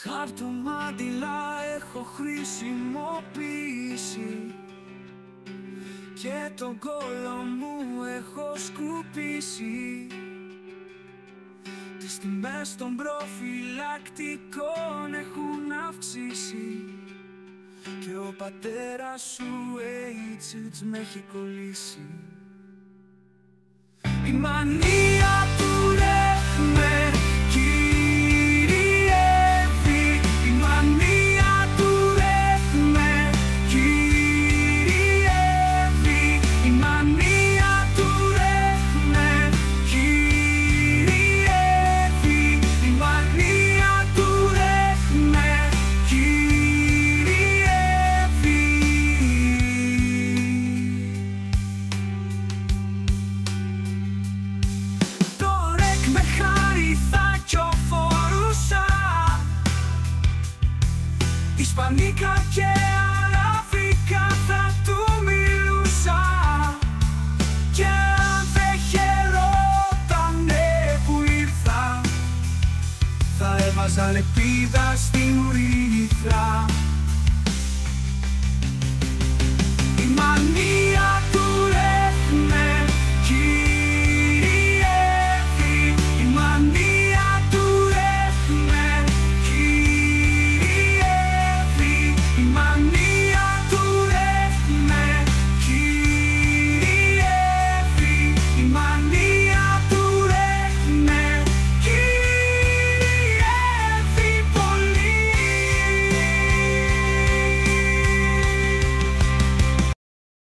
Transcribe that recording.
Χαρτομάτιλα έχω χρησιμοποιήσει και τον κόλλο μου έχω σκουπίσει. Τις τιμές των προφυλακτικών έχουν αυξήσει και ο πατέρας σου AIDS με έχει κολλήσει. Η μανία του ρε με κυριεύει, η μανία του ρε με κυριεύει, η μανία του ρε με κυριεύει, η μανία του ρε με κυριεύει. Το ρεκ με χάρη θα κιοφορούσα, ισπανικά και αραβικά θα του μιλούσα, και αν δεν χαιρότανε που ήρθα θα έβαζα λεπίδα στην ουρήθρα. Η μανία